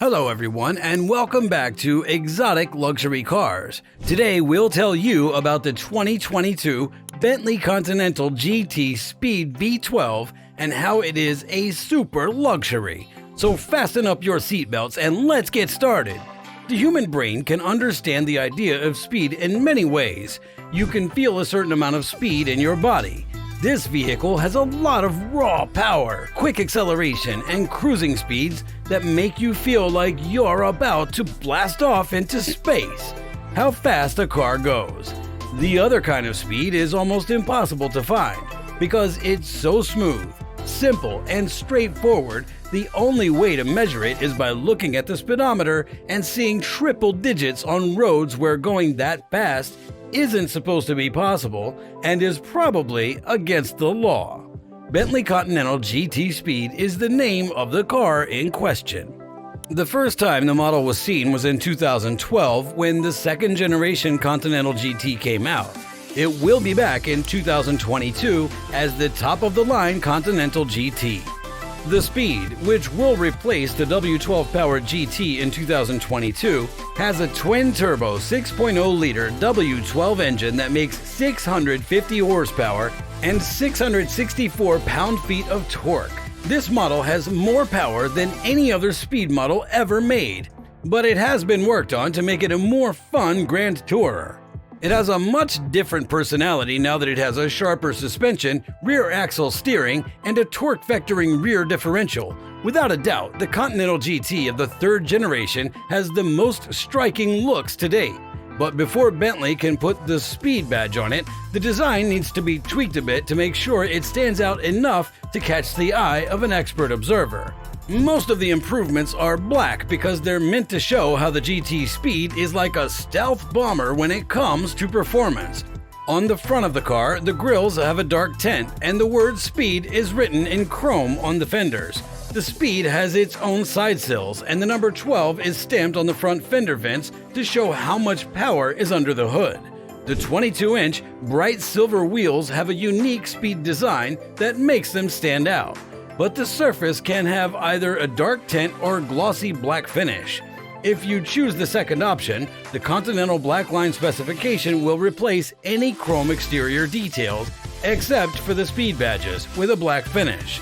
Hello everyone and welcome back to Exotic Luxury Cars. Today we'll tell you about the 2022 Bentley Continental GT Speed V12 and how it is a super luxury. So fasten up your seatbelts and let's get started. The human brain can understand the idea of speed in many ways. You can feel a certain amount of speed in your body. This vehicle has a lot of raw power, quick acceleration, and cruising speeds that make you feel like you're about to blast off into space. How fast a car goes. The other kind of speed is almost impossible to find because it's so smooth, simple, and straightforward. The only way to measure it is by looking at the speedometer and seeing triple digits on roads where going that fast isn't supposed to be possible and is probably against the law. Bentley Continental GT Speed is the name of the car in question. The first time the model was seen was in 2012 when the second generation Continental GT came out. It will be back in 2022 as the top-of-the-line Continental GT. The Speed, which will replace the W12 powered GT in 2022, has a twin-turbo 6.0-liter W12 engine that makes 650 horsepower and 664 pound-feet of torque. This model has more power than any other speed model ever made, but it has been worked on to make it a more fun Grand Tourer. It has a much different personality now that it has a sharper suspension, rear axle steering, and a torque vectoring rear differential. Without a doubt, the Continental GT of the third generation has the most striking looks to date. But before Bentley can put the Speed badge on it, the design needs to be tweaked a bit to make sure it stands out enough to catch the eye of an expert observer. Most of the improvements are black because they're meant to show how the GT Speed is like a stealth bomber when it comes to performance. On the front of the car, the grills have a dark tint and the word Speed is written in chrome on the fenders. The Speed has its own side sills and the number 12 is stamped on the front fender vents to show how much power is under the hood. The 22-inch bright silver wheels have a unique Speed design that makes them stand out. But the surface can have either a dark tint or glossy black finish. If you choose the second option, the Continental Black Line specification will replace any chrome exterior details except for the Speed badges with a black finish.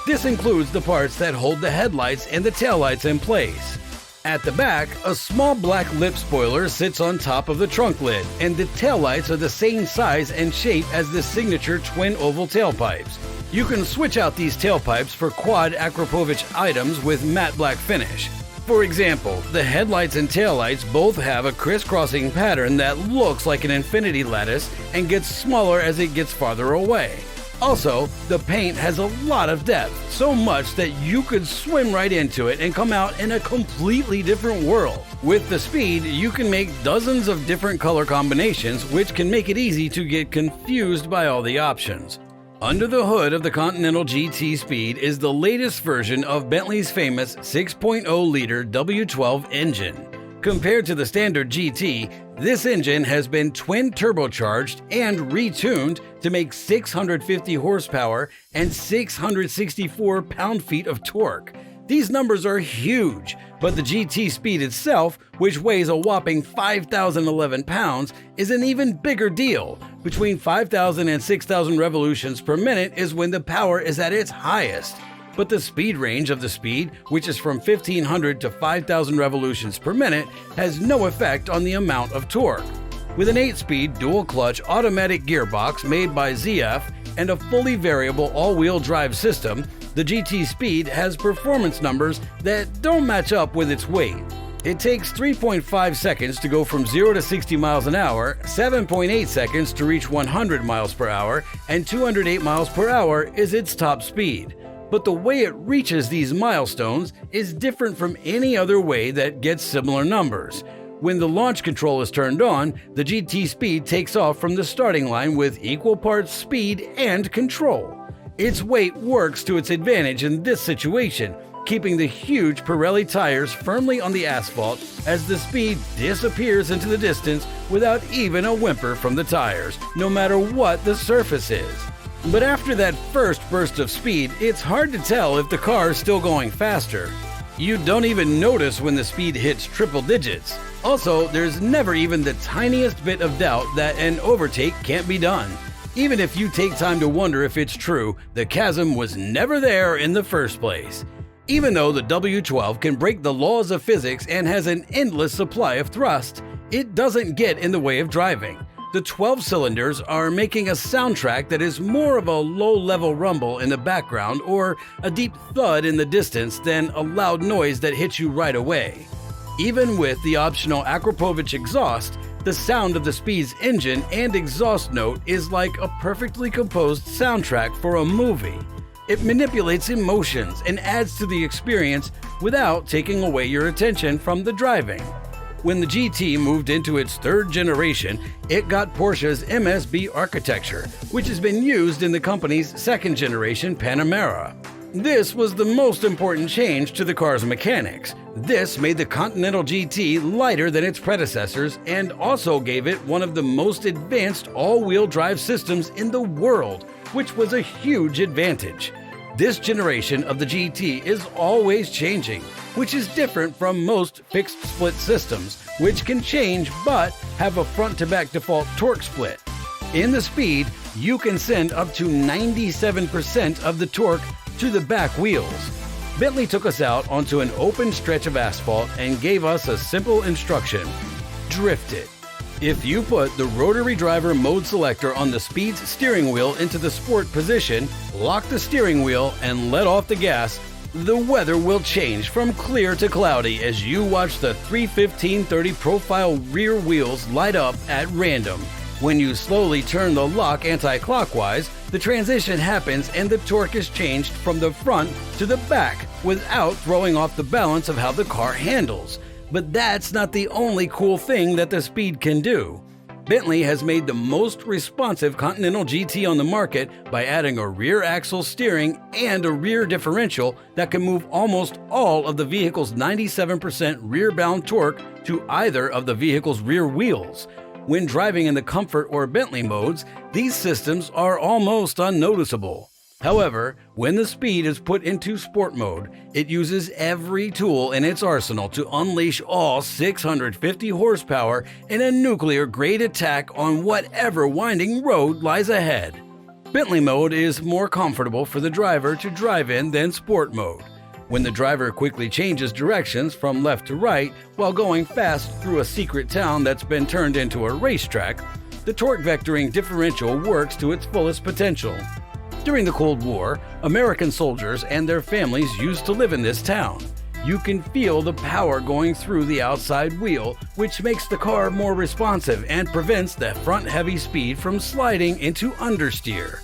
This includes the parts that hold the headlights and the taillights in place. At the back, a small black lip spoiler sits on top of the trunk lid, and the taillights are the same size and shape as the signature twin oval tailpipes. You can switch out these tailpipes for quad Akrapovic items with matte black finish. For example, the headlights and taillights both have a crisscrossing pattern that looks like an infinity lattice and gets smaller as it gets farther away. Also, the paint has a lot of depth, so much that you could swim right into it and come out in a completely different world. With the Speed, you can make dozens of different color combinations, which can make it easy to get confused by all the options. Under the hood of the Continental GT Speed is the latest version of Bentley's famous 6.0-liter W12 engine. Compared to the standard GT, this engine has been twin turbocharged and retuned to make 650 horsepower and 664 pound-feet of torque. These numbers are huge, but the GT Speed itself, which weighs a whopping 5,011 pounds, is an even bigger deal. Between 5,000 and 6,000 revolutions per minute is when the power is at its highest. But the speed range of the Speed, which is from 1,500 to 5,000 revolutions per minute, has no effect on the amount of torque. With an 8-speed dual-clutch automatic gearbox made by ZF and a fully variable all-wheel drive system, the GT Speed has performance numbers that don't match up with its weight. It takes 3.5 seconds to go from 0 to 60 miles an hour, 7.8 seconds to reach 100 miles per hour, and 208 miles per hour is its top speed. But the way it reaches these milestones is different from any other way that gets similar numbers. When the launch control is turned on, the GT Speed takes off from the starting line with equal parts speed and control. Its weight works to its advantage in this situation, keeping the huge Pirelli tires firmly on the asphalt as the Speed disappears into the distance without even a whimper from the tires, no matter what the surface is. But after that first burst of speed, it's hard to tell if the car is still going faster. You don't even notice when the speed hits triple digits. Also, there's never even the tiniest bit of doubt that an overtake can't be done. Even if you take time to wonder if it's true, the chasm was never there in the first place. Even though the W12 can break the laws of physics and has an endless supply of thrust, it doesn't get in the way of driving. The 12 cylinders are making a soundtrack that is more of a low-level rumble in the background or a deep thud in the distance than a loud noise that hits you right away. Even with the optional Akrapovic exhaust, the sound of the Speed's engine and exhaust note is like a perfectly composed soundtrack for a movie. It manipulates emotions and adds to the experience without taking away your attention from the driving. When the GT moved into its third generation, it got Porsche's MSB architecture, which has been used in the company's second generation Panamera. This was the most important change to the car's mechanics. This made the Continental GT lighter than its predecessors and also gave it one of the most advanced all-wheel drive systems in the world, which was a huge advantage. This generation of the GT is always changing, which is different from most fixed split systems, which can change but have a front-to-back default torque split. In the Speed, you can send up to 97% of the torque to the back wheels. Bentley took us out onto an open stretch of asphalt and gave us a simple instruction: drift it. If you put the rotary driver mode selector on the Speed's steering wheel into the sport position, lock the steering wheel, and let off the gas, the weather will change from clear to cloudy as you watch the 315/30 profile rear wheels light up at random. When you slowly turn the lock anti-clockwise, the transition happens and the torque is changed from the front to the back without throwing off the balance of how the car handles. But that's not the only cool thing that the Speed can do. Bentley has made the most responsive Continental GT on the market by adding a rear axle steering and a rear differential that can move almost all of the vehicle's 97% rear-bound torque to either of the vehicle's rear wheels. When driving in the Comfort or Bentley modes, these systems are almost unnoticeable. However, when the Speed is put into Sport mode, it uses every tool in its arsenal to unleash all 650 horsepower in a nuclear-grade attack on whatever winding road lies ahead. Bentley mode is more comfortable for the driver to drive in than Sport mode. When the driver quickly changes directions from left to right while going fast through a secret town that's been turned into a racetrack, the torque vectoring differential works to its fullest potential. During the Cold War, American soldiers and their families used to live in this town. You can feel the power going through the outside wheel, which makes the car more responsive and prevents the front-heavy Speed from sliding into understeer.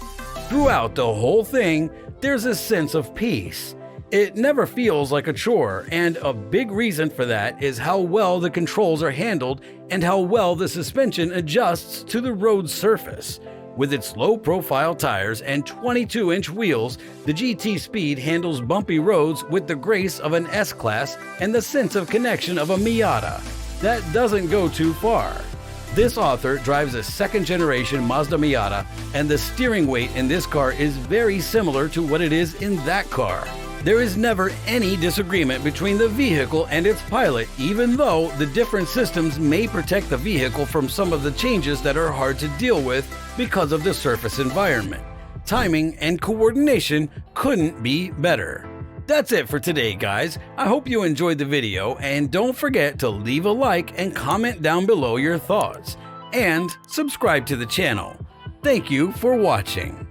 Throughout the whole thing, there's a sense of peace. It never feels like a chore, and a big reason for that is how well the controls are handled and how well the suspension adjusts to the road surface. With its low-profile tires and 22-inch wheels, the GT Speed handles bumpy roads with the grace of an S-Class and the sense of connection of a Miata. That doesn't go too far. This author drives a second-generation Mazda Miata, and the steering weight in this car is very similar to what it is in that car. There is never any disagreement between the vehicle and its pilot, even though the different systems may protect the vehicle from some of the changes that are hard to deal with because of the surface environment. Timing and coordination couldn't be better. That's it for today, guys. I hope you enjoyed the video, and don't forget to leave a like and comment down below your thoughts. And subscribe to the channel. Thank you for watching.